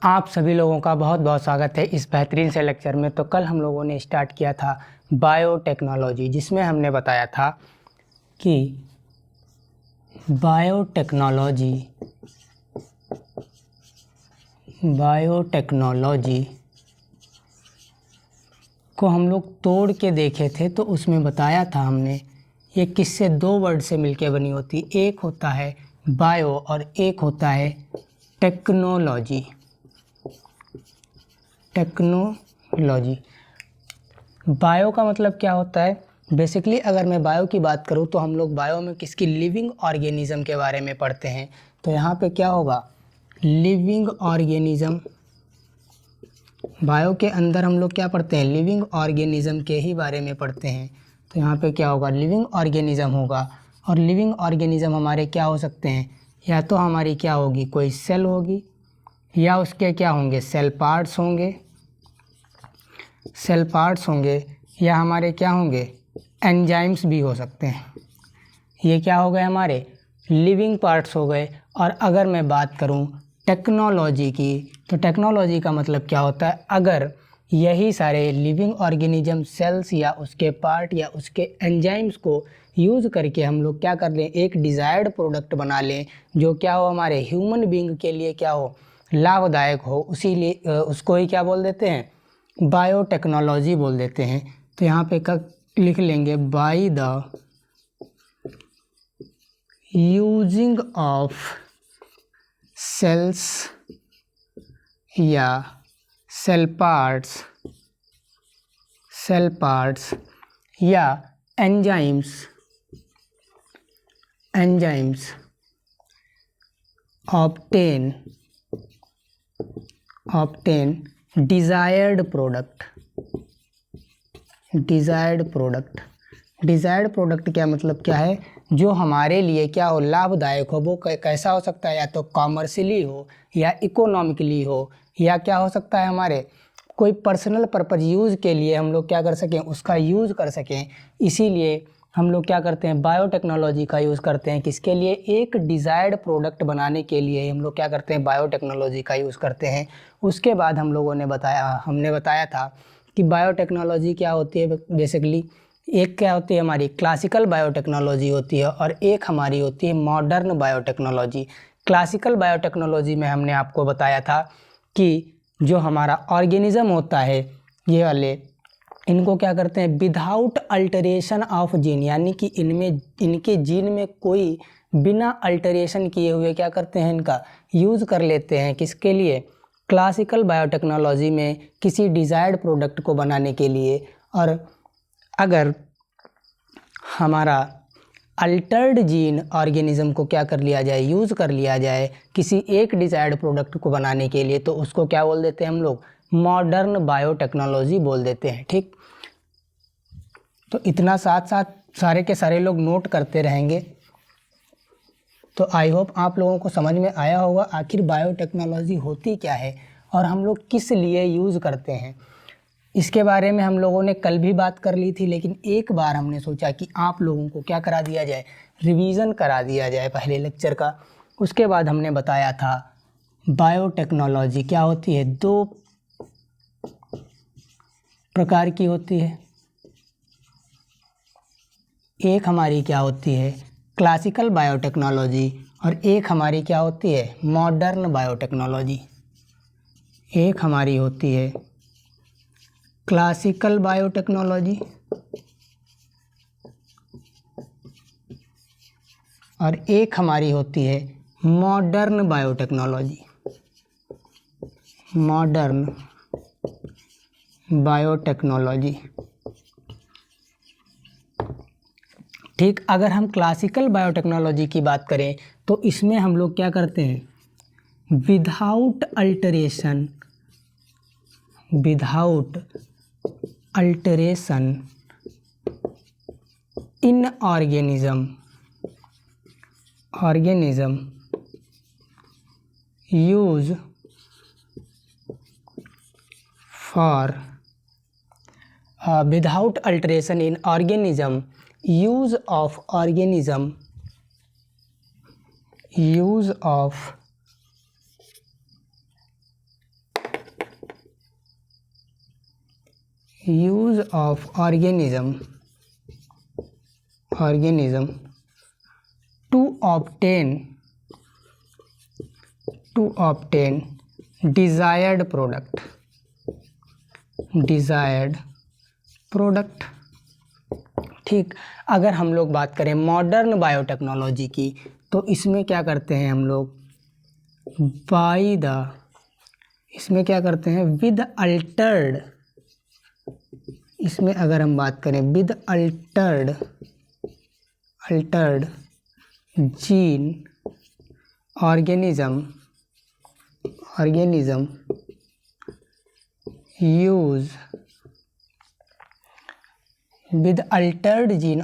आप सभी लोगों का बहुत बहुत स्वागत है इस बेहतरीन से लेक्चर में। तो कल हम लोगों ने स्टार्ट किया था बायोटेक्नोलॉजी, जिसमें हमने बताया था कि बायोटेक्नोलॉजी को हम लोग तोड़ के देखे थे। तो उसमें बताया था हमने ये किससे, दो वर्ड से मिलके बनी होती। एक होता है बायो और एक होता है टेक्नोलॉजी। बायो का मतलब क्या होता है? बेसिकली अगर मैं बायो की बात करूं तो हम लोग बायो में किसकी, लिविंग ऑर्गेनिज्म के बारे में पढ़ते हैं। तो यहाँ पे क्या होगा, लिविंग ऑर्गेनिज्म। बायो के अंदर हम लोग क्या पढ़ते हैं, लिविंग ऑर्गेनिज्म के ही बारे में पढ़ते हैं। तो यहाँ पे क्या होगा, लिविंग ऑर्गेनिज्म होगा। और लिविंग ऑर्गेनिज्म हमारे क्या हो सकते हैं, या तो हमारी क्या होगी, कोई सेल होगी, या उसके क्या होंगे, सेल पार्ट्स होंगे, या हमारे क्या होंगे, एंजाइम्स भी हो सकते हैं। ये क्या हो गए, हमारे लिविंग पार्ट्स हो गए। और अगर मैं बात करूं टेक्नोलॉजी की, तो टेक्नोलॉजी का मतलब क्या होता है, अगर यही सारे लिविंग ऑर्गेनिज्म सेल्स या उसके पार्ट या उसके एंजाइम्स को यूज़ करके हम लोग क्या कर लें, एक डिज़ायर्ड प्रोडक्ट बना लें जो क्या हो, हमारे ह्यूमन बीइंग के लिए क्या हो, लाभदायक हो, उसीलिए उसको ही क्या बोल देते हैं, बायोटेक्नोलॉजी बोल देते हैं। तो यहाँ पे कब लिख लेंगे, by the using of cells या सेल पार्ट्स या एंजाइम्स ऑब्टेन डिज़ायर्ड प्रोडक्ट क्या मतलब क्या है, जो हमारे लिए क्या हो, लाभदायक हो। वो कैसा हो सकता है, या तो कॉमर्शियली हो, या इकोनॉमिकली हो, या क्या हो सकता है, हमारे कोई पर्सनल पर्पज़ यूज़ के लिए हम लोग क्या कर सकें, उसका यूज़ कर सकें। इसीलिए हम लोग क्या करते हैं, बायोटेक्नोलॉजी का यूज़ करते हैं। किसके लिए, एक डिज़ायर्ड प्रोडक्ट बनाने के लिए हम लोग क्या करते हैं, बायोटेक्नोलॉजी का यूज़ करते हैं। उसके बाद हमने बताया था कि बायोटेक्नोलॉजी क्या होती है। बेसिकली एक क्या होती है, हमारी क्लासिकल बायोटेक्नोलॉजी होती है, और एक हमारी होती है मॉडर्न बायोटेक्नोलॉजी। क्लासिकल बायोटेक्नोलॉजी में हमने आपको बताया था कि जो हमारा ऑर्गेनिज्म होता है, ये वाले, इनको क्या करते हैं, विदाउट अल्टरेशन ऑफ जीन, यानी कि इनके जीन में कोई बिना अल्टरेशन किए हुए क्या करते हैं, इनका यूज़ कर लेते हैं। किसके लिए, क्लासिकल बायोटेक्नोलॉजी में किसी डिज़ायर्ड प्रोडक्ट को बनाने के लिए। और अगर हमारा अल्टर्ड जीन ऑर्गेनिज्म को क्या कर लिया जाए, यूज़ कर लिया जाए किसी एक डिज़ायर्ड प्रोडक्ट को बनाने के लिए, तो उसको क्या बोल देते हैं हम लोग, मॉडर्न बायोटेक्नोलॉजी बोल देते हैं। ठीक, तो इतना साथ साथ सारे के सारे लोग नोट करते रहेंगे। तो आई होप आप लोगों को समझ में आया होगा आखिर बायोटेक्नोलॉजी होती क्या है और हम लोग किस लिए यूज़ करते हैं। इसके बारे में हम लोगों ने कल भी बात कर ली थी, लेकिन एक बार हमने सोचा कि आप लोगों को क्या करा दिया जाए, रिवीजन करा दिया जाए पहले लेक्चर का। उसके बाद हमने बताया था बायोटेक्नोलॉजी क्या होती है, दो प्रकार की होती है। एक हमारी क्या होती है, क्लासिकल बायोटेक्नोलॉजी, और एक हमारी क्या होती है, मॉडर्न बायोटेक्नोलॉजी। एक हमारी होती है क्लासिकल बायोटेक्नोलॉजी और एक हमारी होती है मॉडर्न बायोटेक्नोलॉजी। ठीक, अगर हम क्लासिकल बायोटेक्नोलॉजी की बात करें तो इसमें हम लोग क्या करते हैं, without alteration in organism use for without alteration in organism use of use of organism to obtain desired product. ठीक, अगर हम लोग बात करें मॉडर्न बायोटेक्नोलॉजी की, तो इसमें क्या करते हैं हम लोग, इसमें क्या करते हैं, विद अल्टर्ड, इसमें अगर हम बात करें with Altered gene organism use with altered gene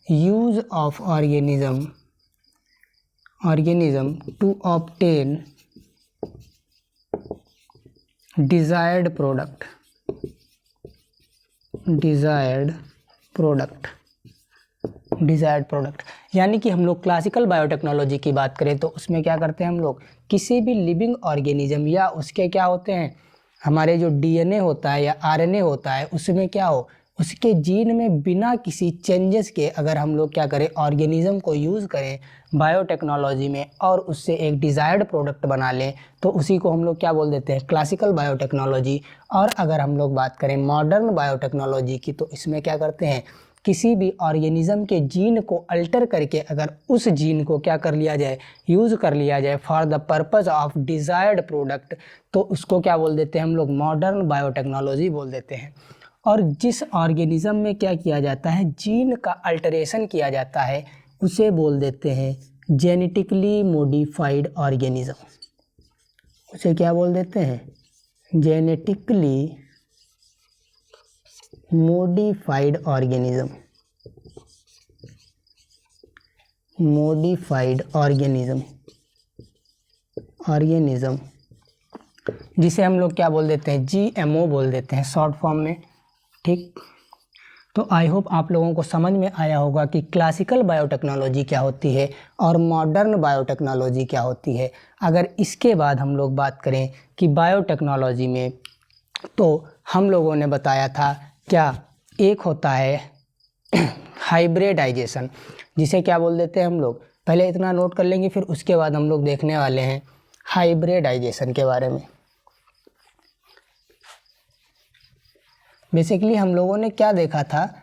use of organism to obtain desired product। यानी कि हम लोग क्लासिकल बायोटेक्नोलॉजी की बात करें तो उसमें क्या करते हैं हम लोग, किसी भी लिविंग ऑर्गेनिज्म या उसके क्या होते हैं, हमारे जो डीएनए होता है या आरएनए होता है, उसमें क्या हो, उसके जीन में बिना किसी चेंजेस के अगर हम लोग क्या करें, ऑर्गेनिज्म को यूज़ करें बायोटेक्नोलॉजी में और उससे एक डिज़ायर्ड प्रोडक्ट बना लें, तो उसी को हम लोग क्या बोल देते हैं, क्लासिकल बायोटेक्नोलॉजी। और अगर हम लोग बात करें मॉडर्न बायोटेक्नोलॉजी की, तो इसमें क्या करते हैं, किसी भी ऑर्गेनिज्म के जीन को अल्टर करके अगर उस जीन को क्या कर लिया जाए, यूज़ कर लिया जाए for the purpose of desired product, तो उसको क्या बोल देते हैं हम लोग, मॉडर्न बायोटेक्नोलॉजी बोल देते हैं। और जिस ऑर्गेनिज्म में क्या किया जाता है, जीन का अल्टरेशन किया जाता है, उसे बोल देते हैं जेनेटिकली मॉडिफाइड ऑर्गेनिज्म। उसे क्या बोल देते हैं, जेनेटिकली मॉडिफाइड ऑर्गेनिज्म। जिसे हम लोग क्या बोल देते हैं, जीएमओ बोल देते हैं शॉर्ट फॉर्म में। ठीक, तो आई होप आप लोगों को समझ में आया होगा कि क्लासिकल बायोटेक्नोलॉजी क्या होती है और मॉडर्न बायोटेक्नोलॉजी क्या होती है। अगर इसके बाद हम लोग बात करें कि बायोटेक्नोलॉजी में, तो हम लोगों ने बताया था क्या, एक होता है हाइब्रिडाइजेशन, जिसे क्या बोल देते हैं हम लोग, पहले इतना नोट कर लेंगे, फिर उसके बाद हम लोग देखने वाले हैं हाइब्रिडाइजेशन के बारे में। बेसिकली हम लोगों ने क्या देखा था,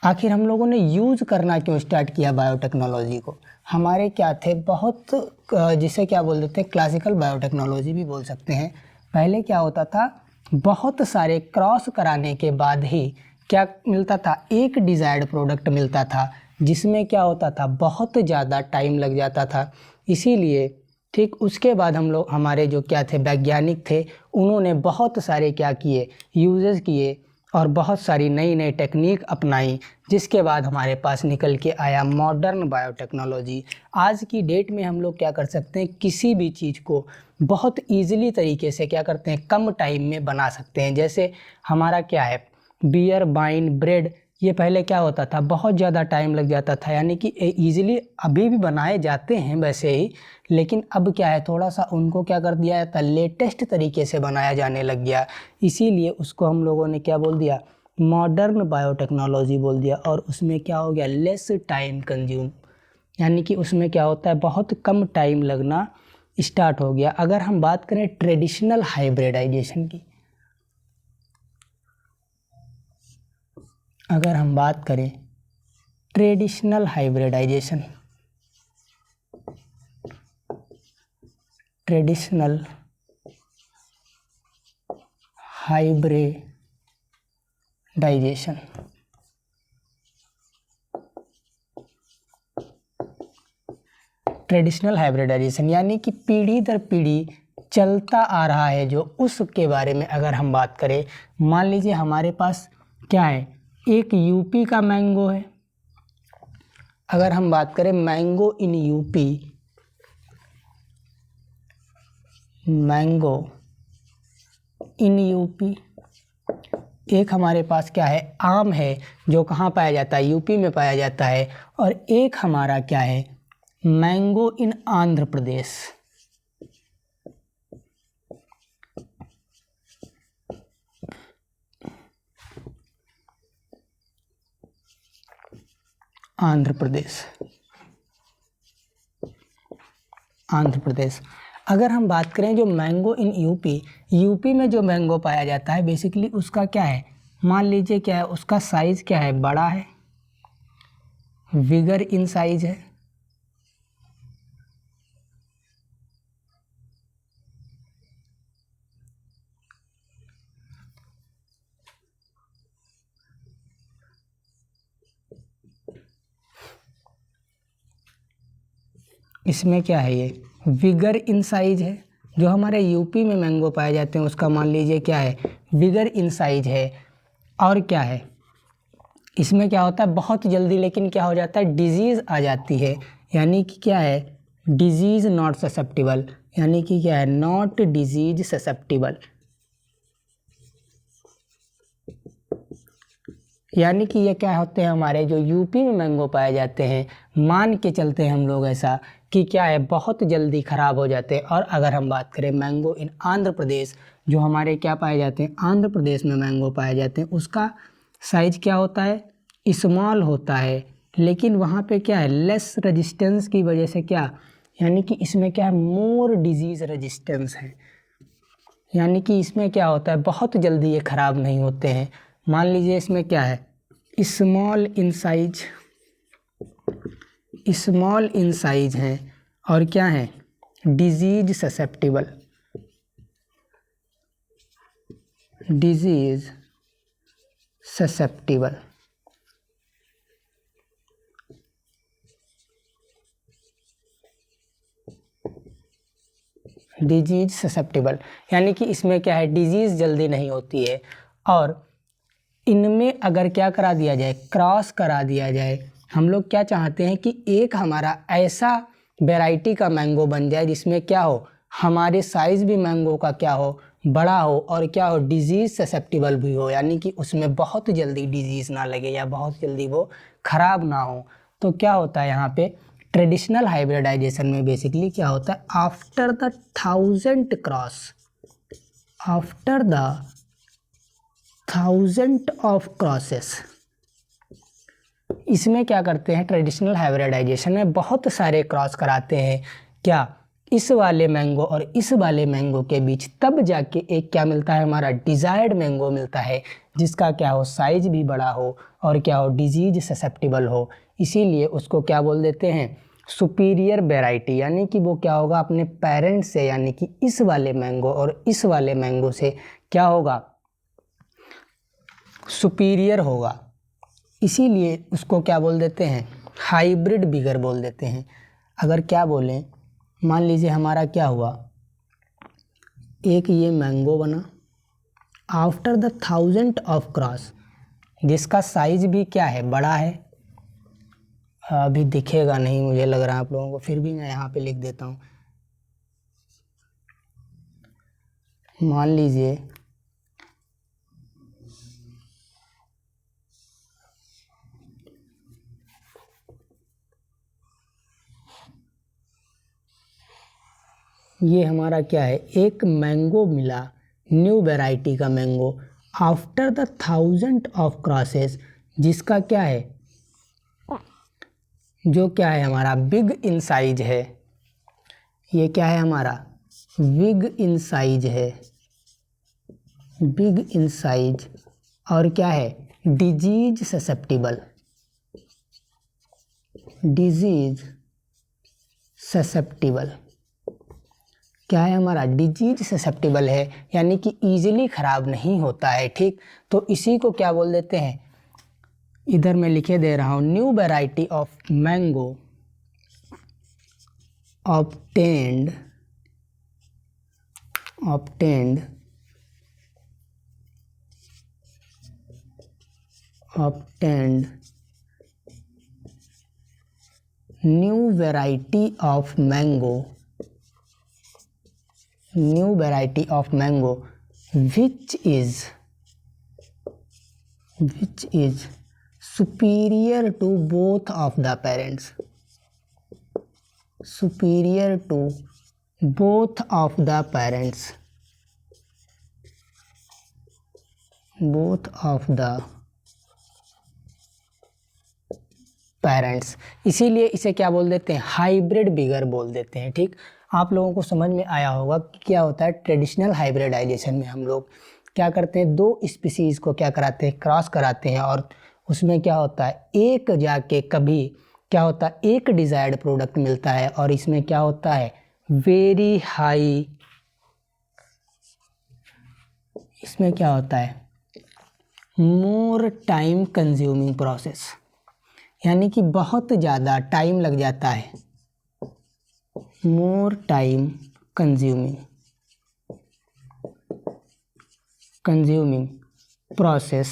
आखिर हम लोगों ने यूज़ करना क्यों स्टार्ट किया बायोटेक्नोलॉजी को। हमारे क्या थे बहुत, जिसे क्या बोल देते हैं, क्लासिकल बायोटेक्नोलॉजी भी बोल सकते हैं। पहले क्या होता था, बहुत सारे क्रॉस कराने के बाद ही क्या मिलता था, एक डिज़ायर्ड प्रोडक्ट मिलता था, जिसमें क्या होता था, बहुत ज़्यादा टाइम लग जाता था। इसीलिए ठीक उसके बाद हम लोग, हमारे जो क्या थे वैज्ञानिक थे, उन्होंने बहुत सारे क्या किए, यूजेस किए और बहुत सारी नई नई टेक्निक अपनाई, जिसके बाद हमारे पास निकल के आया मॉडर्न बायोटेक्नोलॉजी। आज की डेट में हम लोग क्या कर सकते हैं, किसी भी चीज़ को बहुत ईजिली तरीके से क्या करते हैं, कम टाइम में बना सकते हैं। जैसे हमारा क्या है, बियर, वाइन, ब्रेड, ये पहले क्या होता था, बहुत ज़्यादा टाइम लग जाता था, यानी कि ईजिली अभी भी बनाए जाते हैं वैसे ही, लेकिन अब क्या है, थोड़ा सा उनको क्या कर दिया जाता, लेटेस्ट तरीके से बनाया जाने लग गया। इसीलिए उसको हम लोगों ने क्या बोल दिया, मॉडर्न बायोटेक्नोलॉजी बोल दिया। और उसमें क्या हो गया, लेस टाइम कंज्यूम, यानी कि उसमें क्या होता है, बहुत कम टाइम लगना स्टार्ट हो गया। अगर हम बात करें ट्रेडिशनल हाइब्रिडाइजेशन की, अगर हम बात करें traditional hybridization, traditional hybridization, traditional hybridization यानी कि पीढ़ी दर पीढ़ी चलता आ रहा है जो, उसके बारे में अगर हम बात करें, मान लीजिए हमारे पास क्या है, एक यूपी का मैंगो है। अगर हम बात करें mango in UP, mango in UP, एक हमारे पास क्या है, आम है, जो कहाँ पाया जाता है, यूपी में पाया जाता है। और एक हमारा क्या है, मैंगो इन आंध्र प्रदेश। आंध्र प्रदेश। आंध्र प्रदेश। अगर हम बात करें जो मैंगो इन यूपी, यूपी में जो मैंगो पाया जाता है बेसिकली उसका क्या है, मान लीजिए क्या है, उसका साइज क्या है, बड़ा है, विगर इन साइज है, इसमें क्या है, ये विगर इन साइज है। जो हमारे यूपी में मैंगो पाए जाते हैं उसका मान लीजिए क्या है, विगर इन साइज है। और क्या है, इसमें क्या होता है बहुत जल्दी लेकिन क्या हो जाता है, डिजीज़ आ जाती है, यानी कि क्या है, डिजीज़ नॉट ससेप्टिबल, यानी कि क्या है, नॉट डिजीज ससेप्टिबल, यानी कि ये क्या होते हैं, हमारे जो यूपी में मैंगो पाए जाते हैं, मान के चलते हैं हम लोग ऐसा कि क्या है, बहुत जल्दी ख़राब हो जाते हैं। और अगर हम बात करें मैंगो इन आंध्र प्रदेश, जो हमारे क्या पाए जाते हैं, आंध्र प्रदेश में मैंगो पाए जाते हैं, उसका साइज क्या होता है, स्मॉल होता है, लेकिन वहाँ पे क्या है, लेस रेजिस्टेंस की वजह से क्या, यानी कि इसमें क्या है, मोर डिजीज़ रेजिस्टेंस है, यानी कि इसमें क्या होता है, बहुत जल्दी ये ख़राब नहीं होते हैं। मान लीजिए इसमें क्या है, small in size, small in size हैं, और क्या है, disease susceptible, disease susceptible, disease susceptible, यानी कि इसमें क्या है, डिजीज़ जल्दी नहीं होती है। और इनमें अगर क्या करा दिया जाए, क्रॉस करा दिया जाए, हम लोग क्या चाहते हैं कि एक हमारा ऐसा वैरायटी का मैंगो बन जाए जिसमें क्या हो, हमारे साइज़ भी मैंगो का क्या हो, बड़ा हो, और क्या हो, डिजीज़ ससेप्टिबल भी हो, यानी कि उसमें बहुत जल्दी डिजीज़ ना लगे या बहुत जल्दी वो ख़राब ना हो। तो क्या होता है यहाँ पे, ट्रेडिशनल हाइब्रिडाइजेशन में बेसिकली क्या होता है, after the 1000 cross, after the 1000 of crosses, इसमें क्या करते हैं, ट्रेडिशनल हाइब्रिडाइजेशन में बहुत सारे क्रॉस कराते हैं, क्या, इस वाले मैंगो और इस वाले मैंगो के बीच, तब जाके एक क्या मिलता है, हमारा डिज़ायर्ड मैंगो मिलता है, जिसका क्या हो, साइज भी बड़ा हो और क्या हो, डिजीज ससेप्टिबल हो। इसीलिए उसको क्या बोल देते हैं, सुपीरियर वैरायटी, यानी कि वो क्या होगा, अपने पेरेंट्स से, यानी कि इस वाले मैंगो और इस वाले मैंगो से क्या होगा, सुपीरियर होगा। इसीलिए उसको क्या बोल देते हैं, हाइब्रिड बिगर बोल देते हैं। अगर क्या बोलें, मान लीजिए हमारा क्या हुआ, एक ये मैंगो बना आफ्टर द 1000 ऑफ क्रॉस, जिसका साइज भी क्या है, बड़ा है, अभी दिखेगा नहीं मुझे लग रहा है आप लोगों को, फिर भी मैं यहाँ पे लिख देता हूँ। मान लीजिए ये हमारा क्या है, एक मैंगो मिला, न्यू वैरायटी का mango after the 1000 of crosses, जिसका क्या है, जो क्या है, हमारा बिग इन साइज है, ये क्या है, हमारा बिग इन साइज है, बिग इन साइज, और क्या है, डिजीज ससेप्टिबल, डिजीज ससेप्टिबल, क्या है, हमारा डिजीज ससेप्टिबल है, यानी कि ईजिली ख़राब नहीं होता है, ठीक। तो इसी को क्या बोल देते हैं, इधर मैं लिखे दे रहा हूँ, new variety of mango obtained obtained obtained new variety of mango, new variety of mango which is superior to both of the parents, superior to both of the parents, both of the parents, इसीलिए इसे क्या बोल देते हैं, hybrid बिगर बोल देते हैं। ठीक, आप लोगों को समझ में आया होगा कि क्या होता है ट्रेडिशनल हाइब्रिडाइजेशन में हम लोग क्या करते हैं, दो स्पीसीज को क्या कराते हैं, क्रॉस कराते हैं, और उसमें क्या होता है एक जाके कभी क्या होता है एक डिजायर्ड प्रोडक्ट मिलता है, और इसमें क्या होता है वेरी हाई, इसमें क्या होता है मोर टाइम कंज्यूमिंग प्रोसेस, यानी कि बहुत ज़्यादा टाइम लग जाता है, मोर टाइम कंज्यूमिंग प्रोसेस।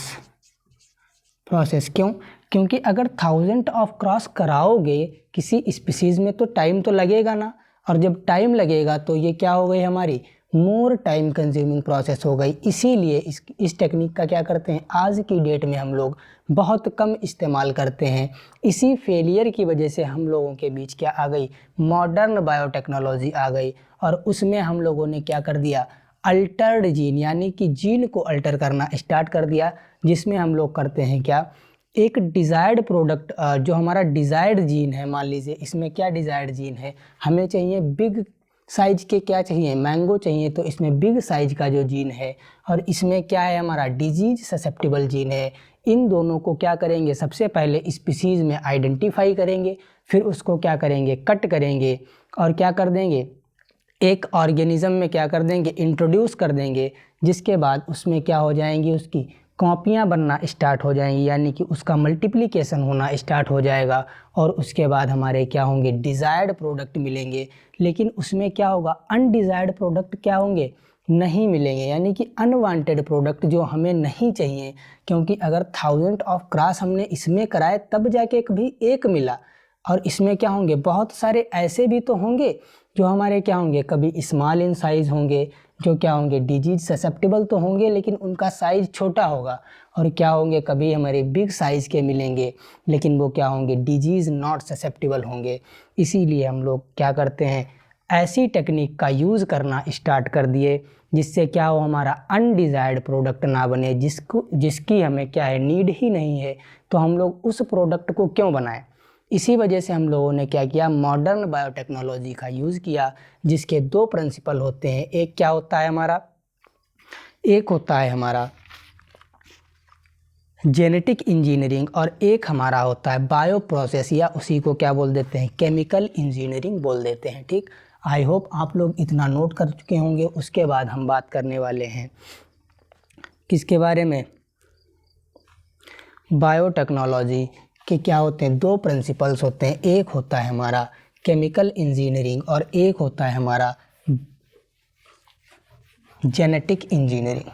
क्यों? क्योंकि अगर 1000 ऑफ क्रॉस कराओगे किसी स्पीसीज में तो टाइम तो लगेगा ना, और जब टाइम लगेगा तो ये क्या हो गई हमारी मोर टाइम कंज्यूमिंग प्रोसेस हो गई। इसीलिए इस टेक्निक का क्या करते हैं आज की डेट में हम लोग बहुत कम इस्तेमाल करते हैं। इसी फेलियर की वजह से हम लोगों के बीच क्या आ गई, मॉडर्न बायोटेक्नोलॉजी आ गई, और उसमें हम लोगों ने क्या कर दिया, अल्टर्ड जीन, यानी कि जीन को अल्टर करना स्टार्ट कर दिया, जिसमें हम लोग करते हैं क्या, एक डिज़ायर्ड प्रोडक्ट, जो हमारा डिज़ायर्ड जीन है, मान लीजिए इसमें क्या डिज़ायर्ड जीन है, हमें चाहिए बिग साइज के, क्या चाहिए मैंगो चाहिए, तो इसमें बिग साइज का जो जीन है, और इसमें क्या है हमारा डिजीज ससेप्टिबल जीन है। इन दोनों को क्या करेंगे, सबसे पहले स्पीसीज में आइडेंटिफाई करेंगे, फिर उसको क्या करेंगे कट करेंगे, और क्या कर देंगे एक ऑर्गेनिज्म में क्या कर देंगे इंट्रोड्यूस कर देंगे, जिसके बाद उसमें क्या हो जाएंगी उसकी कॉपियाँ बनना स्टार्ट हो जाएंगी, यानी कि उसका मल्टीप्लिकेशन होना स्टार्ट हो जाएगा, और उसके बाद हमारे क्या होंगे डिज़ायर्ड प्रोडक्ट मिलेंगे। लेकिन उसमें क्या होगा अनडिज़ायर्ड प्रोडक्ट क्या होंगे नहीं मिलेंगे, यानी कि अनवांटेड प्रोडक्ट जो हमें नहीं चाहिए, क्योंकि अगर 1000 ऑफ क्रॉस हमने इसमें कराए तब जाके कभी एक मिला, और इसमें क्या होंगे बहुत सारे ऐसे भी तो होंगे जो हमारे क्या होंगे कभी स्मॉल इन साइज़ होंगे, जो क्या होंगे डिजीज ससेप्टिबल तो होंगे लेकिन उनका साइज़ छोटा होगा, और क्या होंगे कभी हमारे बिग साइज़ के मिलेंगे लेकिन वो क्या होंगे डिजीज़ नॉट ससेप्टिबल होंगे। इसीलिए हम लोग क्या करते हैं ऐसी टेक्निक का यूज़ करना स्टार्ट कर दिए जिससे क्या हो हमारा अनडिज़ायर्ड प्रोडक्ट ना बने, जिसकी हमें क्या है नीड ही नहीं है, तो हम लोग उस प्रोडक्ट को क्यों बनाएं। इसी वजह से हम लोगों ने क्या किया मॉडर्न बायोटेक्नोलॉजी का यूज़ किया, जिसके दो प्रिंसिपल होते हैं, एक क्या होता है हमारा, एक होता है हमारा जेनेटिक इंजीनियरिंग, और एक हमारा होता है बायो प्रोसेस, या उसी को क्या बोल देते हैं केमिकल इंजीनियरिंग बोल देते हैं। ठीक, आई होप आप लोग इतना नोट कर चुके होंगे। उसके बाद हम बात करने वाले हैं किसके बारे में, बायोटेक्नोलॉजी के क्या होते हैं दो प्रिंसिपल्स होते हैं, एक होता है हमारा केमिकल इंजीनियरिंग और एक होता है हमारा जेनेटिक इंजीनियरिंग।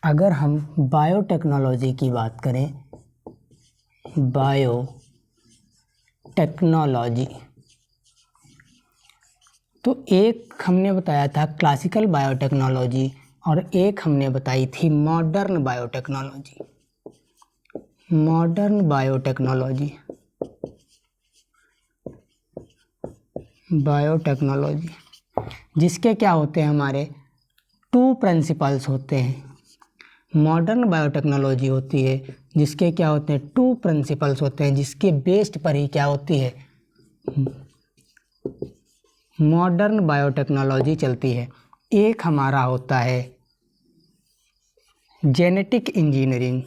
अगर हम बायोटेक्नोलॉजी की बात करें, बायोटेक्नोलॉजी तो एक हमने बताया था क्लासिकल बायोटेक्नोलॉजी और एक हमने बताई थी मॉडर्न बायोटेक्नोलॉजी। मॉडर्न बायोटेक्नोलॉजी जिसके क्या होते हैं हमारे टू प्रिंसिपल्स होते हैं। मॉडर्न बायोटेक्नोलॉजी होती है जिसके क्या होते हैं टू प्रिंसिपल्स होते हैं, जिसके बेस्ड पर ही क्या होती है मॉडर्न बायोटेक्नोलॉजी चलती है। एक हमारा होता है genetic engineering.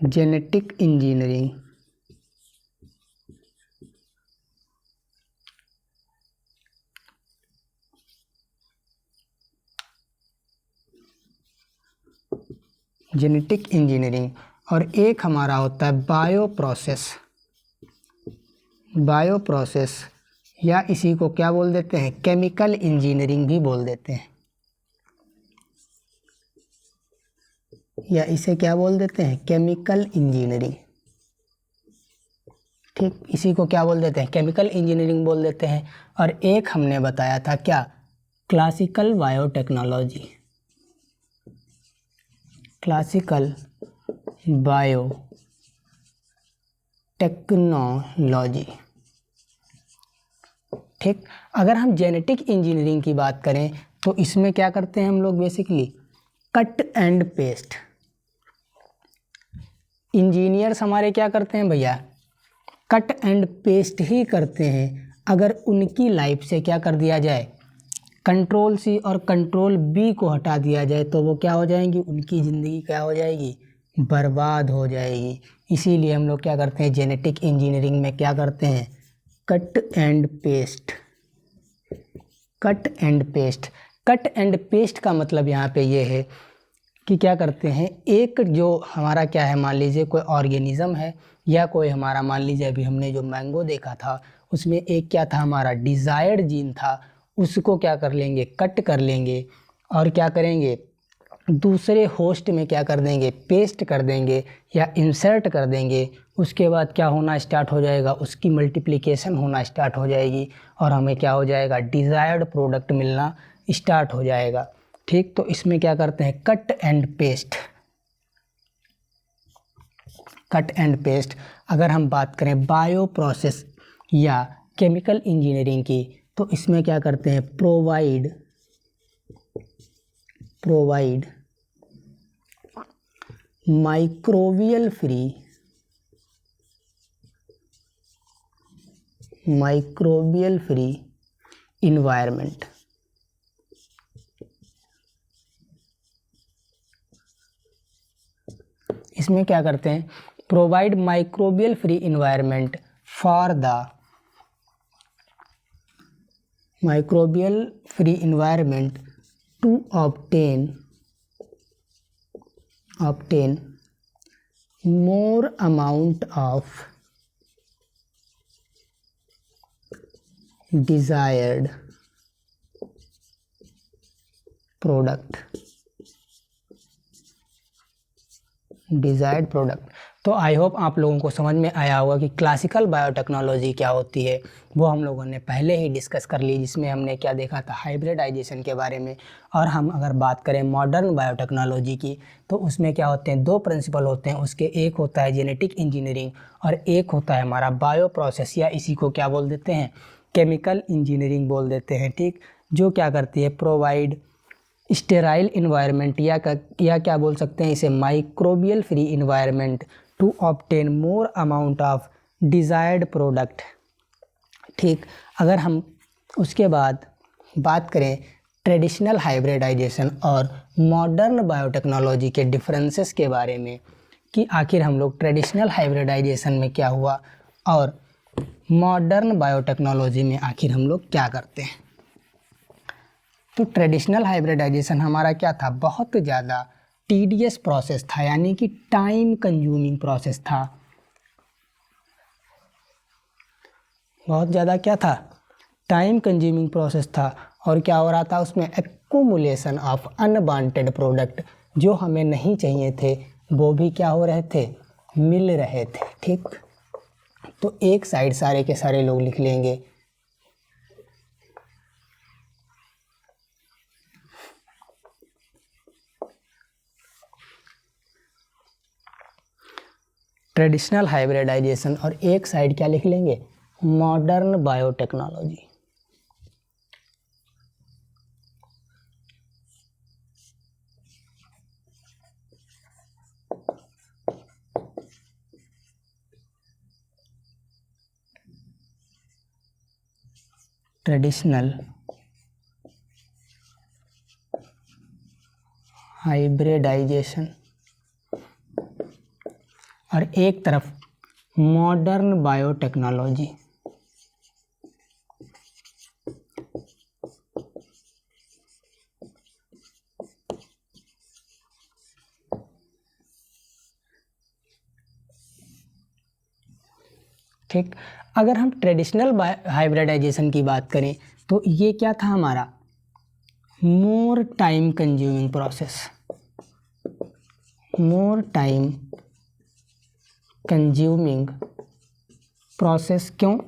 Genetic engineering genetic engineering और एक हमारा होता है बायो प्रोसेस या इसी को क्या बोल देते हैं, केमिकल इंजीनियरिंग भी बोल देते हैं, या इसे क्या बोल देते हैं, केमिकल इंजीनियरिंग। ठीक, इसी को क्या बोल देते हैं, केमिकल इंजीनियरिंग बोल देते हैं। और एक हमने बताया था क्या, क्लासिकल बायोटेक्नोलॉजी, क्लासिकल बायोटेक्नोलॉजी। ठीक, अगर हम जेनेटिक इंजीनियरिंग की बात करें तो इसमें क्या करते हैं हम लोग, basically cut and paste. Engineers हमारे क्या करते हैं भैया, कट एंड पेस्ट ही करते हैं। अगर उनकी लाइफ से क्या कर दिया जाए, कंट्रोल सी और कंट्रोल बी को हटा दिया जाए तो वो क्या हो जाएंगी, उनकी ज़िंदगी क्या हो जाएगी, बर्बाद हो जाएगी। इसीलिए हम लोग क्या करते हैं, जेनेटिक इंजीनियरिंग में क्या करते हैं, cut and paste. Cut and paste, cut and paste का मतलब यहाँ पे ये है कि क्या करते हैं, एक जो हमारा क्या है, मान लीजिए कोई ऑर्गेनिज्म है, या कोई हमारा, मान लीजिए अभी हमने जो मैंगो देखा था उसमें एक क्या था, हमारा डिज़ायर्ड जीन था, उसको क्या कर लेंगे, कट कर लेंगे और क्या करेंगे, दूसरे होस्ट में क्या कर देंगे, पेस्ट कर देंगे या इंसर्ट कर देंगे। उसके बाद क्या होना स्टार्ट हो जाएगा, उसकी मल्टीप्लिकेशन होना स्टार्ट हो जाएगी और हमें क्या हो जाएगा, डिज़ायर्ड प्रोडक्ट मिलना स्टार्ट हो जाएगा। ठीक, तो इसमें क्या करते हैं, cut and paste. Cut and paste. अगर हम बात करें बायो प्रोसेस या केमिकल इंजीनियरिंग की तो इसमें क्या करते हैं, प्रोवाइड माइक्रोबियल फ्री इन्वायरमेंट। इसमें क्या करते हैं, provide microbial free environment for the microbial free environment to obtain more amount of desired product। तो आई होप आप लोगों को समझ में आया होगा कि क्लासिकल बायोटेक्नोलॉजी क्या होती है, वो हम लोगों ने पहले ही डिस्कस कर ली, जिसमें हमने क्या देखा था, हाइब्रिडाइजेशन के बारे में। और हम अगर बात करें मॉडर्न बायोटेक्नोलॉजी की तो उसमें क्या होते हैं, दो प्रिंसिपल होते हैं उसके, एक होता है जेनेटिक इंजीनियरिंग और एक होता है हमारा बायो प्रोसेस, या इसी को क्या बोल देते हैं, केमिकल इंजीनियरिंग बोल देते हैं। ठीक, जो क्या करती है, प्रोवाइड स्टेराइल इन्वायरमेंट या क्या बोल सकते हैं इसे, microbial free environment to obtain more amount of desired product. ठीक, अगर हम उसके बाद बात करें ट्रेडिशनल हाइब्रिडाइजेशन और मॉडर्न बायोटेक्नोलॉजी के डिफरेंसेस के बारे में, कि आखिर हम लोग ट्रेडिशनल हाइब्रिडाइजेशन में क्या हुआ और मॉडर्न बायोटेक्नोलॉजी में आखिर हम लोग क्या करते हैं। तो ट्रेडिशनल हाइब्रिडाइजेशन हमारा क्या था, बहुत ज़्यादा टीडियस प्रोसेस था, यानी कि टाइम कंज्यूमिंग प्रोसेस था। बहुत ज़्यादा क्या था, टाइम कंज्यूमिंग प्रोसेस था। और क्या हो रहा था उसमें, एक्यूमुलेशन ऑफ अनवांटेड प्रोडक्ट, जो हमें नहीं चाहिए थे वो भी क्या हो रहे थे, मिल रहे थे। ठीक, तो एक साइड सारे के सारे लोग लिख लेंगे, ट्रेडिशनल हाइब्रिडाइजेशन, और एक साइड क्या लिख लेंगे, मॉडर्न बायोटेक्नोलॉजी। ट्रेडिशनल हाइब्रिडाइजेशन और एक तरफ मॉडर्न बायोटेक्नोलॉजी। ठीक, अगर हम ट्रेडिशनल हाइब्रिडाइजेशन की बात करें तो ये क्या था हमारा, more time consuming process, more time consuming process. क्यों?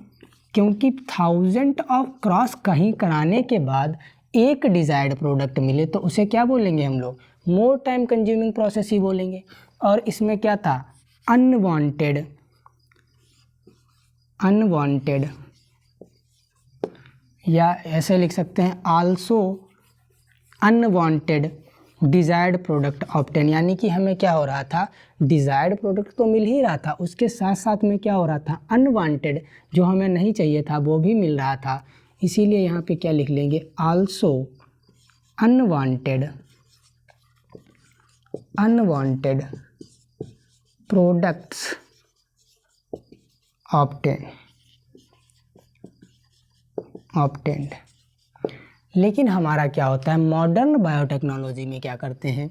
क्योंकि 1000 ऑफ क्रॉस कहीं कराने के बाद एक डिज़ायर्ड प्रोडक्ट मिले तो उसे क्या बोलेंगे हम लोग, मोर टाइम कंज्यूमिंग प्रोसेस ही बोलेंगे। और इसमें क्या था, अनवांटेड या ऐसे लिख सकते हैं also unwanted desired product obtain, यानी कि हमें क्या हो रहा था, डिज़ायर्ड प्रोडक्ट तो मिल ही रहा था, उसके साथ साथ में क्या हो रहा था, अनवांटेड जो हमें नहीं चाहिए था वो भी मिल रहा था। इसीलिए यहाँ पे क्या लिख लेंगे, आल्सो अनवांटेड प्रोडक्ट्स ऑब्टेन्ड। लेकिन हमारा क्या होता है, मॉडर्न बायोटेक्नोलॉजी में क्या करते हैं,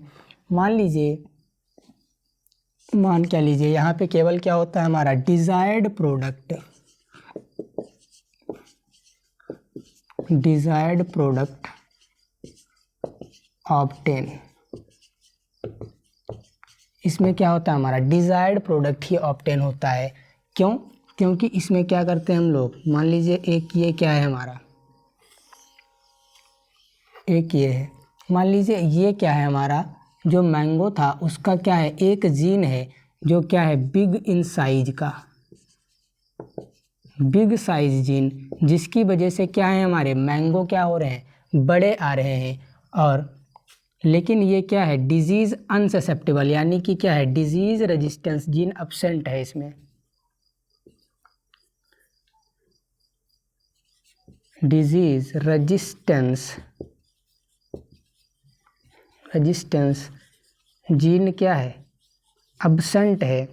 मान क्या लीजिए यहाँ पे केवल क्या होता है हमारा, डिज़ायर्ड प्रोडक्ट ऑब्टेन। इसमें क्या होता है हमारा, डिज़ायर्ड प्रोडक्ट ही ऑब्टेन होता है। क्यों? क्योंकि इसमें क्या करते हैं हम लोग, मान लीजिए एक ये क्या है हमारा, एक ये है, मान लीजिए ये क्या है हमारा, जो मैंगो था उसका क्या है, एक जीन है जो क्या है, बिग इन साइज का, बिग साइज जीन, जिसकी वजह से क्या है हमारे मैंगो क्या हो रहे हैं, बड़े आ रहे हैं। और लेकिन ये क्या है, डिजीज़ अनससेप्टेबल, यानी कि क्या है, डिजीज़ रेजिस्टेंस जीन एब्सेंट है इसमें, डिजीज़ रेजिस्टेंस जीन क्या है, एब्सेंट है।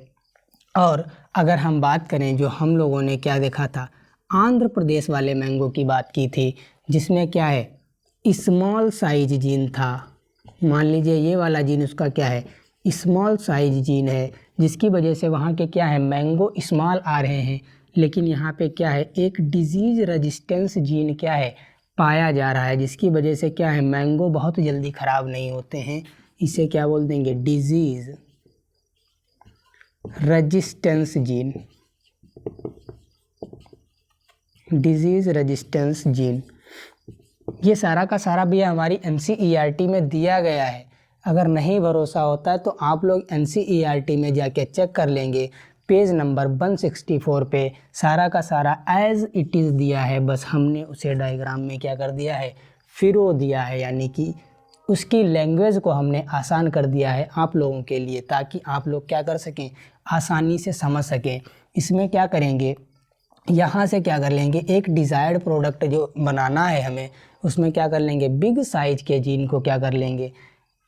और अगर हम बात करें, जो हम लोगों ने क्या देखा था, आंध्र प्रदेश वाले मैंगो की बात की थी, जिसमें क्या है, स्मॉल साइज जीन था। मान लीजिए ये वाला जीन उसका क्या है, स्मॉल साइज जीन है, जिसकी वजह से वहाँ के क्या है, मैंगो स्मॉल आ रहे हैं। लेकिन यहाँ पे क्या है, एक डिजीज़ रेजिस्टेंस जीन क्या है, पाया जा रहा है, जिसकी वजह से क्या है, मैंगो बहुत जल्दी ख़राब नहीं होते हैं। इसे क्या बोल देंगे, disease resistance gene, disease resistance gene. ये सारा का सारा भी हमारी NCERT में दिया गया है। अगर नहीं भरोसा होता है तो आप लोग NCERT में जाके चेक कर लेंगे, पेज नंबर 164 पे सारा का सारा एज इट इज़ दिया है, बस हमने उसे डायग्राम में क्या कर दिया है, फिरो दिया है, यानी कि उसकी लैंग्वेज को हमने आसान कर दिया है आप लोगों के लिए, ताकि आप लोग क्या कर सकें, आसानी से समझ सकें। इसमें क्या करेंगे, यहाँ से क्या कर लेंगे, एक डिज़ायर्ड प्रोडक्ट जो बनाना है हमें, उसमें क्या कर लेंगे, बिग साइज के जीन को क्या कर लेंगे,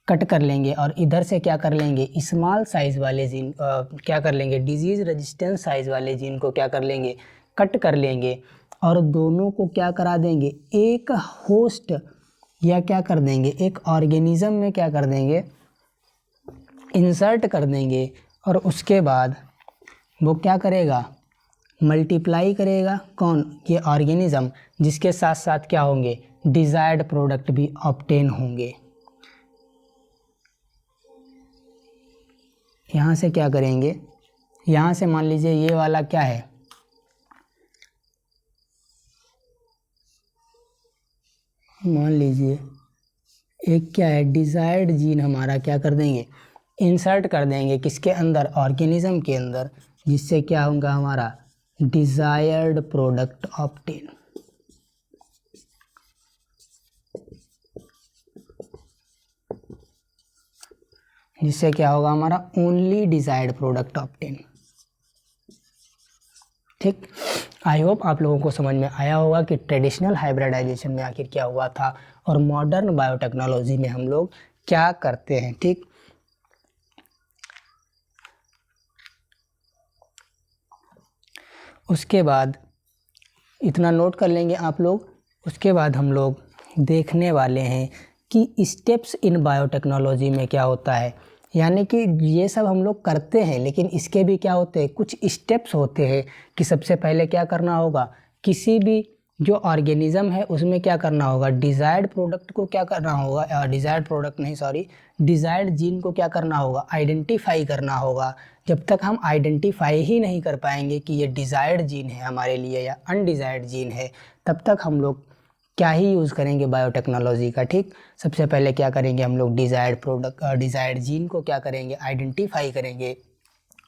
कट कर लेंगे। और इधर से क्या कर लेंगे, स्मॉल साइज़ वाले जीन क्या कर लेंगे, डिजीज़ रेजिस्टेंस साइज़ वाले जीन को क्या कर लेंगे, कट कर लेंगे। और दोनों को क्या करा देंगे, एक होस्ट या क्या कर देंगे, एक ऑर्गेनिज्म में क्या कर देंगे, इंसर्ट कर देंगे। और उसके बाद वो क्या करेगा, मल्टीप्लाई करेगा, कौन, ये ऑर्गेनिज्म, जिसके साथ साथ क्या होंगे, डिज़ायर्ड प्रोडक्ट भी ऑब्टेन होंगे। यहाँ से क्या करेंगे, यहाँ से मान लीजिए ये वाला क्या है, मान लीजिए एक क्या है, डिज़ायर्ड जीन हमारा क्या कर देंगे, इंसर्ट कर देंगे, किसके अंदर, ऑर्गेनिज्म के अंदर, जिससे क्या होगा हमारा, डिज़ायर्ड प्रोडक्ट ऑब्टेन। जिससे क्या होगा हमारा, ओनली डिज़ायर्ड प्रोडक्ट ऑब्टेन। ठीक, आई होप आप लोगों को समझ में आया होगा कि ट्रेडिशनल हाइब्रिडाइजेशन में आखिर क्या हुआ था और मॉडर्न बायोटेक्नोलॉजी में हम लोग क्या करते हैं। ठीक, उसके बाद इतना नोट कर लेंगे आप लोग। उसके बाद हम लोग देखने वाले हैं कि स्टेप्स इन बायोटेक्नोलॉजी में क्या होता है, यानी कि ये सब हम लोग करते हैं, लेकिन इसके भी क्या होते हैं, कुछ स्टेप्स होते हैं कि सबसे पहले क्या करना होगा, किसी भी जो ऑर्गेनिज्म है उसमें क्या करना होगा, डिज़ायर्ड प्रोडक्ट को क्या करना होगा, डिज़ायर्ड प्रोडक्ट नहीं सॉरी, डिज़ायर्ड जीन को क्या करना होगा, आइडेंटिफाई करना होगा। जब तक हम आइडेंटिफाई ही नहीं कर पाएंगे कि ये डिज़ायर्ड जीन है हमारे लिए या अनडिज़ायर्ड जीन है, तब तक हम लोग क्या ही यूज़ करेंगे बायोटेक्नोलॉजी का। ठीक, सबसे पहले क्या करेंगे हम लोग, डिज़ायर्ड प्रोडक्ट डिज़ायर्ड जीन को क्या करेंगे, आइडेंटिफाई करेंगे,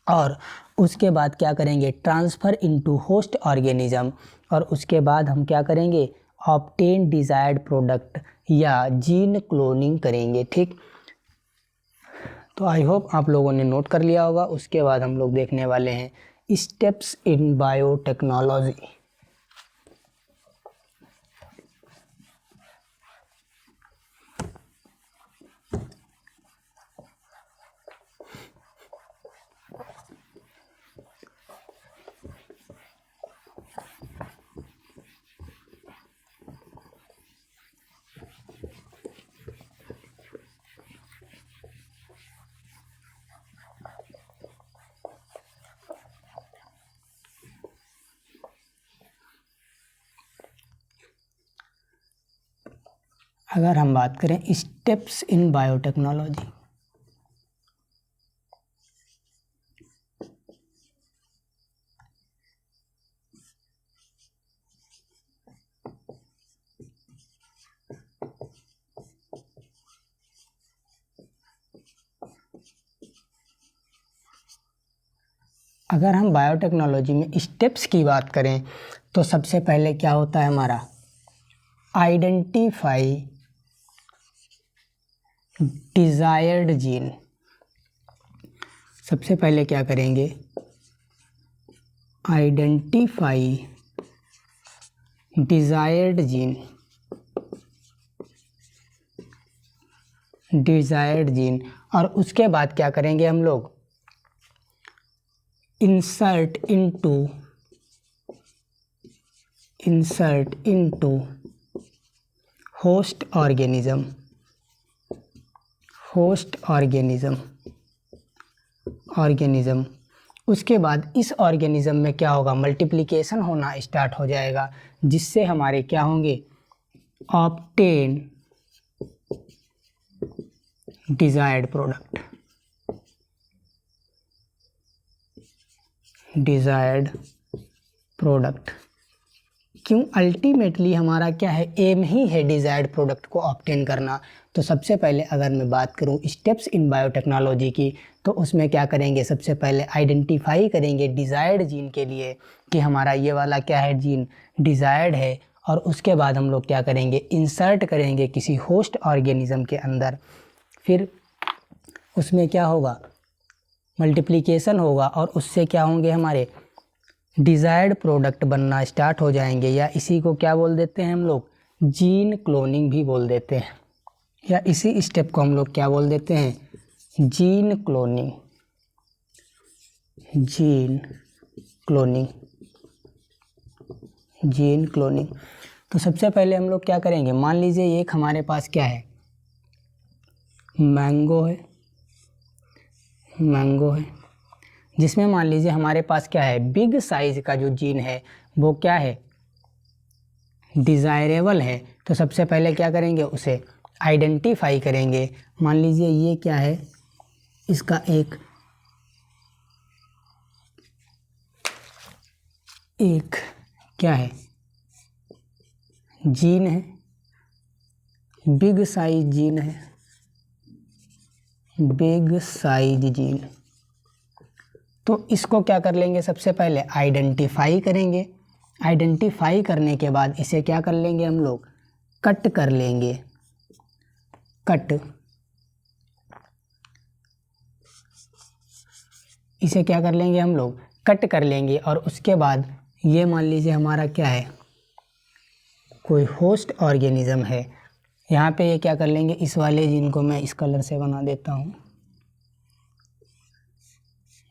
और उसके बाद क्या करेंगे, ट्रांसफ़र इनटू होस्ट ऑर्गेनिज्म, और उसके बाद हम क्या करेंगे, ऑब्टेन डिज़ायर्ड प्रोडक्ट या जीन क्लोनिंग करेंगे। ठीक, तो आई होप आप लोगों ने नोट कर लिया होगा। उसके बाद हम लोग देखने वाले हैं स्टेप्स इन बायोटेक्नोलॉजी। अगर हम बात करें स्टेप्स इन बायोटेक्नोलॉजी, अगर हम बायोटेक्नोलॉजी में स्टेप्स की बात करें तो सबसे पहले क्या होता है हमारा, आइडेंटिफाई डिज़ायर्ड जीन। सबसे पहले क्या करेंगे, identify desired gene, desired gene, और उसके बाद क्या करेंगे हम लोग, इंसर्ट इनटू होस्ट ऑर्गेनिज्म। उसके बाद इस ऑर्गेनिज्म में क्या होगा, मल्टीप्लिकेशन होना स्टार्ट हो जाएगा, जिससे हमारे क्या होंगे, ऑब्टेन डिज़ायर्ड प्रोडक्ट। क्यों, अल्टीमेटली हमारा क्या है, एम ही है डिज़ायर्ड प्रोडक्ट को ऑब्टेन करना। तो सबसे पहले अगर मैं बात करूं स्टेप्स इन बायोटेक्नोलॉजी की, तो उसमें क्या करेंगे, सबसे पहले आइडेंटिफाई करेंगे डिज़ायर्ड जीन के लिए कि हमारा ये वाला क्या है, जीन डिज़ायर्ड है, और उसके बाद हम लोग क्या करेंगे, इंसर्ट करेंगे किसी होस्ट ऑर्गेनिज्म के अंदर। फिर उसमें क्या होगा, मल्टीप्लिकेशन होगा, और उससे क्या होंगे, हमारे डिज़ायर्ड प्रोडक्ट बनना स्टार्ट हो जाएंगे, या इसी को क्या बोल देते हैं हम लोग, जीन क्लोनिंग भी बोल देते हैं, या इसी स्टेप को हम लोग क्या बोल देते हैं, जीन क्लोनिंग। तो सबसे पहले हम लोग क्या करेंगे, मान लीजिए एक हमारे पास क्या है, मैंगो है, जिसमें मान लीजिए हमारे पास क्या है, बिग साइज का जो जीन है वो क्या है, डिज़ायरेबल है। तो सबसे पहले क्या करेंगे, उसे आइडेंटिफाई करेंगे। मान लीजिए ये क्या है, इसका एक क्या है, जीन है, बिग साइज जीन। तो इसको क्या कर लेंगे, सबसे पहले आइडेंटिफाई करेंगे। आइडेंटिफाई करने के बाद इसे क्या कर लेंगे हम लोग, कट कर लेंगे, इसे क्या कर लेंगे हम लोग, कट कर लेंगे। और उसके बाद ये मान लीजिए हमारा क्या है, कोई होस्ट ऑर्गेनिज्म है। यहाँ पे ये क्या कर लेंगे, इस वाले जीन को मैं इस कलर से बना देता हूँ।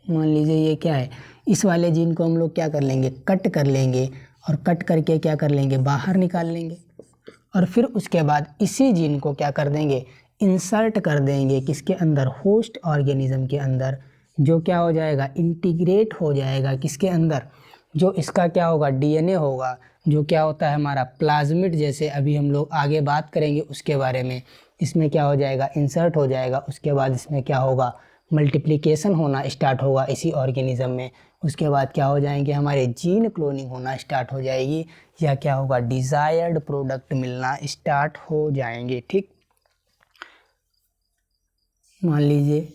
मान लीजिए ये क्या है, इस वाले जीन को हम लोग क्या कर लेंगे, कट कर लेंगे, और कट करके क्या कर लेंगे, बाहर निकाल लेंगे। और फिर उसके बाद इसी जीन को क्या कर देंगे, इंसर्ट कर देंगे किसके अंदर, होस्ट ऑर्गेनिज्म के अंदर, जो क्या हो जाएगा, इंटीग्रेट हो जाएगा किसके अंदर, जो इसका क्या होगा, डीएनए होगा, जो क्या होता है हमारा प्लाज्मिड, जैसे अभी हम लोग आगे बात करेंगे उसके बारे में। इसमें क्या हो जाएगा, इंसर्ट हो जाएगा। उसके बाद इसमें क्या होगा, मल्टीप्लिकेशन होना स्टार्ट होगा इसी ऑर्गेनिज्म में। उसके बाद क्या हो जाएंगे, हमारे जीन क्लोनिंग होना स्टार्ट हो जाएगी, या क्या होगा, डिज़ायर्ड प्रोडक्ट मिलना स्टार्ट हो जाएंगे। ठीक, मान लीजिए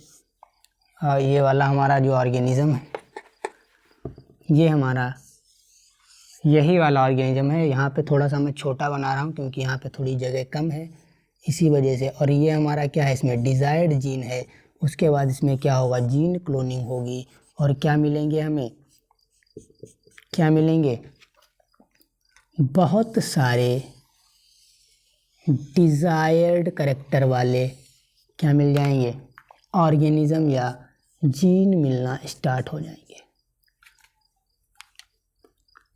ये वाला हमारा जो ऑर्गेनिज्म है, ये हमारा यही वाला ऑर्गेनिज्म है। यहाँ पे थोड़ा सा मैं छोटा बना रहा हूँ क्योंकि यहाँ पे थोड़ी जगह कम है, इसी वजह से। और ये हमारा क्या है, इसमें डिज़ायर्ड जीन है। उसके बाद इसमें क्या होगा, जीन क्लोनिंग होगी, और क्या मिलेंगे हमें, क्या मिलेंगे, बहुत सारे डिज़ायर्ड करेक्टर वाले क्या मिल जाएंगे, ऑर्गेनिज्म या जीन मिलना स्टार्ट हो जाएंगे।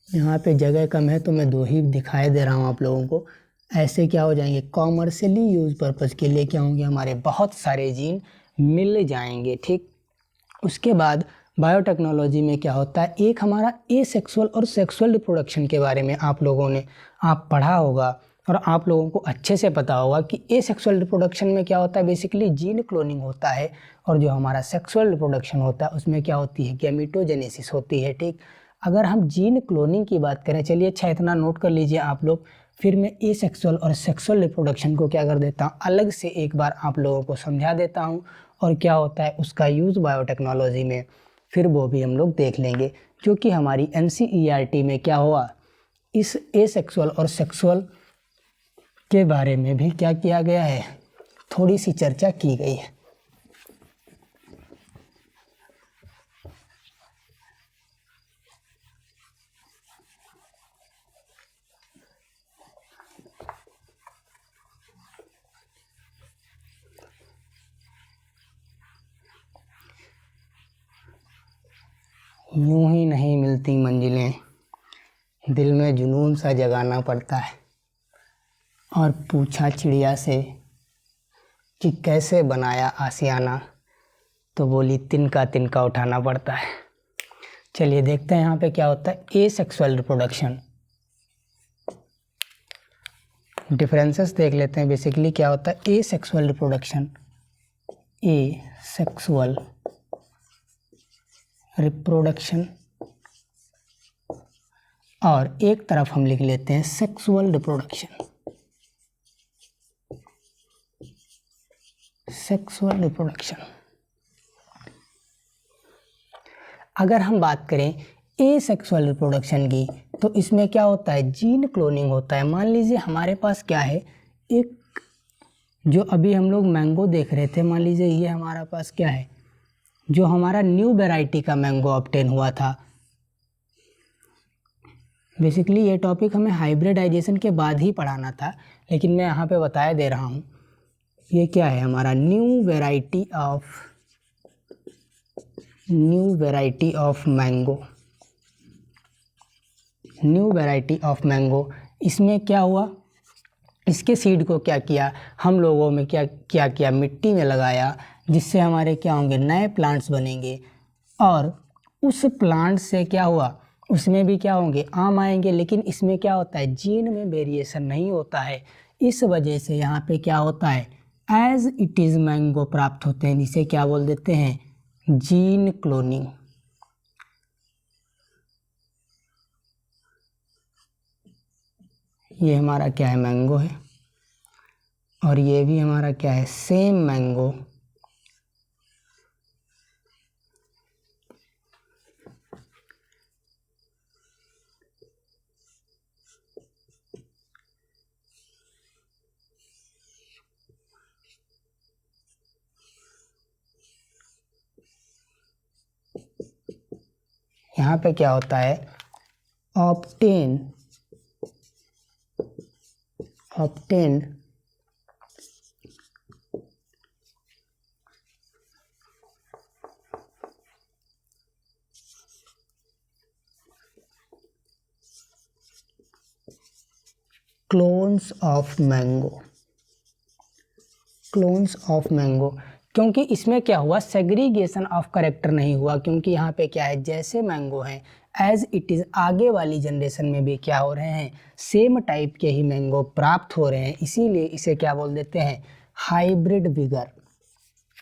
यहाँ पे जगह कम है तो मैं दो ही दिखाई दे रहा हूँ आप लोगों को। ऐसे क्या हो जाएंगे, कॉमर्शियली यूज़ पर्पज़ के लिए क्या होंगे, हमारे बहुत सारे जीन मिल जाएंगे। ठीक, उसके बाद बायोटेक्नोलॉजी में क्या होता है, एक हमारा एसेक्सुअल और सेक्सुअल रिप्रोडक्शन के बारे में आप लोगों ने पढ़ा होगा, और आप लोगों को अच्छे से पता होगा कि एसेक्सुअल रिप्रोडक्शन में क्या होता है, बेसिकली जीन क्लोनिंग होता है। और जो हमारा सेक्सुअल रिप्रोडक्शन होता है उसमें क्या होती है, गैमेटोजेनेसिस होती है। ठीक, अगर हम जीन क्लोनिंग की बात करें, चलिए अच्छा इतना नोट कर लीजिए आप लोग, फिर मैं एसेक्सुअल और सेक्सुअल रिप्रोडक्शन को क्या कर देता हूँ, अलग से एक बार आप लोगों को समझा देता हूँ, और क्या होता है उसका यूज़ बायोटेक्नोलॉजी में, फिर वो भी हम लोग देख लेंगे। क्योंकि हमारी एनसीईआरटी में क्या हुआ, इस एसेक्सुअल और सेक्सुअल के बारे में भी क्या किया गया है, थोड़ी सी चर्चा की गई है। यूं ही नहीं मिलती मंजिलें, दिल में जुनून सा जगाना पड़ता है। और पूछा चिड़िया से कि कैसे बनाया आशियाना, तो बोली तिनका तिनका उठाना पड़ता है। चलिए देखते हैं यहाँ पे क्या होता है, एसेक्सुअल रिप्रोडक्शन। डिफरेंसेस देख लेते हैं। बेसिकली क्या होता है एसेक्सुअल रिप्रोडक्शन, एसेक्सुअल रिप्रोडक्शन, और एक तरफ हम लिख लेते हैं सेक्सुअल रिप्रोडक्शन। सेक्सुअल रिप्रोडक्शन, अगर हम बात करें एसेक्सुअल रिप्रोडक्शन की, तो इसमें क्या होता है, जीन क्लोनिंग होता है। मान लीजिए हमारे पास क्या है, एक जो अभी हम लोग मैंगो देख रहे थे, मान लीजिए ये हमारा पास क्या है, जो हमारा न्यू वैरायटी का मैंगो ऑब्टेन हुआ था। बेसिकली ये टॉपिक हमें हाइब्रिडाइजेशन के बाद ही पढ़ाना था, लेकिन मैं यहाँ पे बताया दे रहा हूँ। ये क्या है, हमारा new variety of mango, new variety of mango. इसमें क्या हुआ, इसके सीड को क्या किया हम लोगों में, क्या किया, मिट्टी में लगाया, जिससे हमारे क्या होंगे, नए प्लांट्स बनेंगे। और उस प्लांट से क्या हुआ, उसमें भी क्या होंगे, आम आएंगे। लेकिन इसमें क्या होता है, जीन में वेरिएशन नहीं होता है। इस वजह से यहाँ पे क्या होता है, एज इट इज़ मैंगो प्राप्त होते हैं, जिसे क्या बोल देते हैं, जीन क्लोनिंग। ये हमारा क्या है, मैंगो है, और ये भी हमारा क्या है, सेम मैंगो। यहाँ पे क्या होता है, obtain clones of mango, clones of mango, क्योंकि इसमें क्या हुआ, सेग्रीगेशन ऑफ करेक्टर नहीं हुआ, क्योंकि यहाँ पे क्या है, जैसे मैंगो हैं एज इट इज़ आगे वाली जनरेशन में भी क्या हो रहे हैं, सेम टाइप के ही मैंगो प्राप्त हो रहे हैं, इसीलिए इसे क्या बोल देते हैं, हाइब्रिड विगर।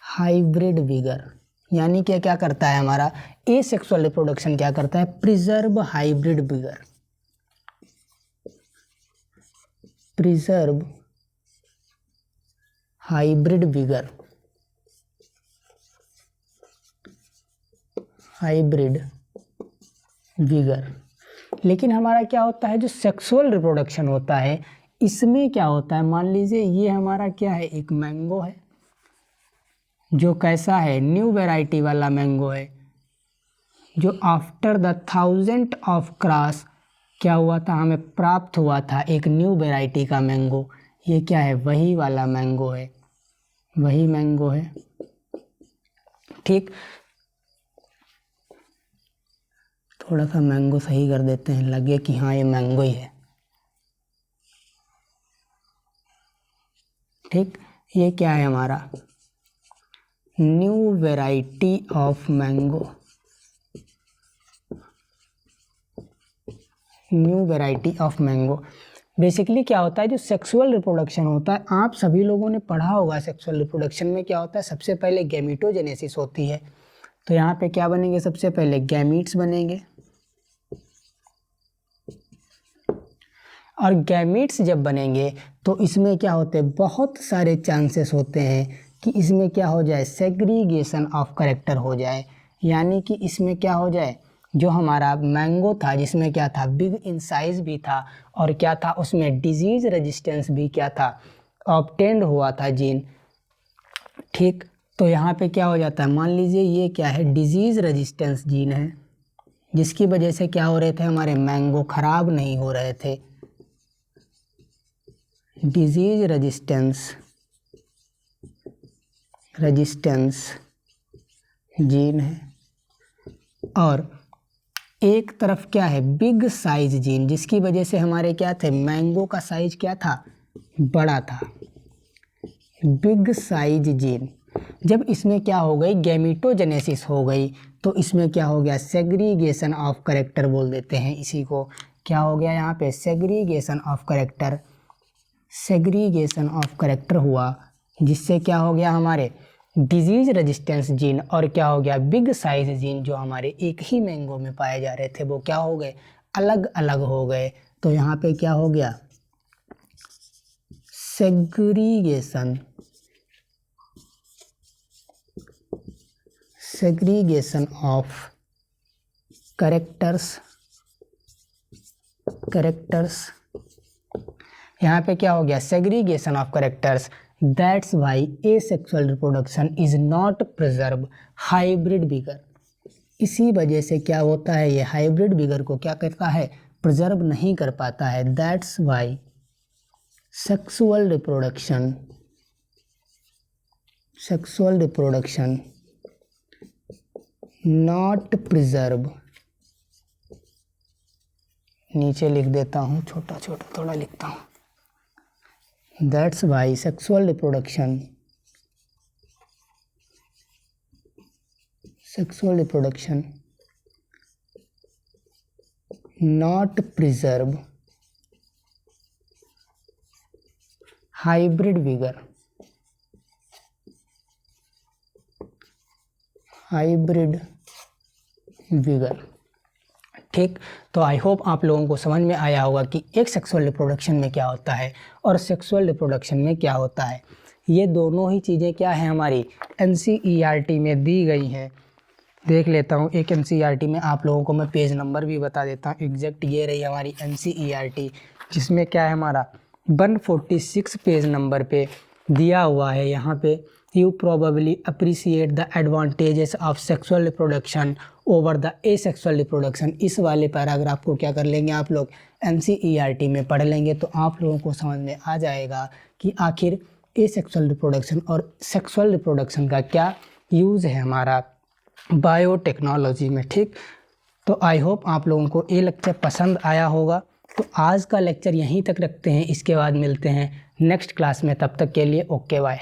हाइब्रिड विगर यानी कि क्या करता है हमारा एसेक्सुअल रिप्रोडक्शन, क्या करता है, preserve hybrid vigour, preserve hybrid vigour, hybrid vigour. लेकिन हमारा क्या होता है, जो सेक्सुअल रिप्रोडक्शन होता है इसमें क्या होता है, मान लीजिए ये हमारा क्या है, एक मैंगो है जो कैसा है, न्यू वैरायटी वाला मैंगो है, जो आफ्टर द 1000 ऑफ क्रॉस क्या हुआ था, हमें प्राप्त हुआ था एक न्यू वैरायटी का मैंगो। ये क्या है, वही वाला मैंगो है, वही मैंगो है, ठीक। थोड़ा सा मैंगो सही कर देते हैं, लगे कि हाँ ये मैंगो ही है, ठीक। ये क्या है हमारा, new variety of mango, new variety of mango. Basically क्या होता है, जो सेक्सुअल रिप्रोडक्शन होता है, आप सभी लोगों ने पढ़ा होगा, सेक्सुअल रिप्रोडक्शन में क्या होता है, सबसे पहले गैमीटोजेनेसिस होती है। तो यहाँ पे क्या बनेंगे, सबसे पहले गैमीट्स बनेंगे, और गैमीट्स जब बनेंगे तो इसमें क्या होते हैं, बहुत सारे चांसेस होते हैं कि इसमें क्या हो जाए, सेग्रीगेशन ऑफ करेक्टर हो जाए, यानी कि इसमें क्या हो जाए, जो हमारा मैंगो था जिसमें क्या था, बिग इन साइज भी था, और क्या था उसमें डिजीज रेजिस्टेंस भी क्या था, ऑब्टेंड हुआ था जीन, ठीक। तो यहाँ पे क्या हो जाता है, मान लीजिए ये क्या है, डिजीज रेजिस्टेंस जीन है, जिसकी वजह से क्या हो रहे थे, हमारे मैंगो खराब नहीं हो रहे थे, डिजीज रेजिस्टेंस जीन है। और एक तरफ क्या है, बिग साइज जीन, जिसकी वजह से हमारे क्या थे, मैंगो का साइज क्या था, बड़ा था, बिग साइज जीन। जब इसमें क्या हो गई, गैमीटोजेनेसिस हो गई, तो इसमें क्या हो गया, सेग्रीगेशन ऑफ करेक्टर बोल देते हैं इसी को। क्या हो गया यहाँ पे, segregation of character, segregation of character हुआ, जिससे क्या हो गया, हमारे डिजीज रेजिस्टेंस जीन और क्या हो गया, बिग साइज जीन, जो हमारे एक ही मैंगो में पाए जा रहे थे, वो क्या हो गए, अलग अलग हो गए। तो यहाँ पे क्या हो गया, सेग्रीगेशन, सेग्रीगेशन ऑफ करेक्टर्स, यहाँ पे क्या हो गया, segregation of characters. That's why asexual reproduction is not preserve hybrid vigour. इसी वजह से क्या होता है, ये हाइब्रिड विगर को क्या करता है, प्रिजर्व नहीं कर पाता है। That's why sexual reproduction not preserve, नीचे लिख देता हूँ, छोटा छोटा थोड़ा लिखता हूँ। That's why sexual reproduction not preserve hybrid vigor, ठीक। तो आई होप आप लोगों को समझ में आया होगा कि एक सेक्सुअल रिप्रोडक्शन में क्या होता है और सेक्सुअल रिप्रोडक्शन में क्या होता है। ये दोनों ही चीज़ें क्या है, हमारी NCERT में दी गई हैं। देख लेता हूँ एक NCERT में, आप लोगों को मैं पेज नंबर भी बता देता हूँ एग्जैक्ट। ये रही हमारी NCERT, जिसमें क्या है हमारा 146 पेज नंबर पे दिया हुआ है। यहाँ पे you probably appreciate the advantages of sexual reproduction over the asexual reproduction. इस वाले पैराग्राफ को क्या कर लेंगे आप लोग, NCERT में पढ़ लेंगे, तो आप लोगों को समझ में आ जाएगा कि आखिर एसेक्सुअल रिप्रोडक्शन और सेक्सुअल रिप्रोडक्शन का क्या यूज़ है हमारा बायोटेक्नोलॉजी में, ठीक। तो आई होप आप लोगों को ये लेक्चर पसंद आया होगा। तो आज का लेक्चर यहीं तक रखते हैं, इसके बाद मिलते हैं नेक्स्ट क्लास में। तब तक के लिए ओके बाय।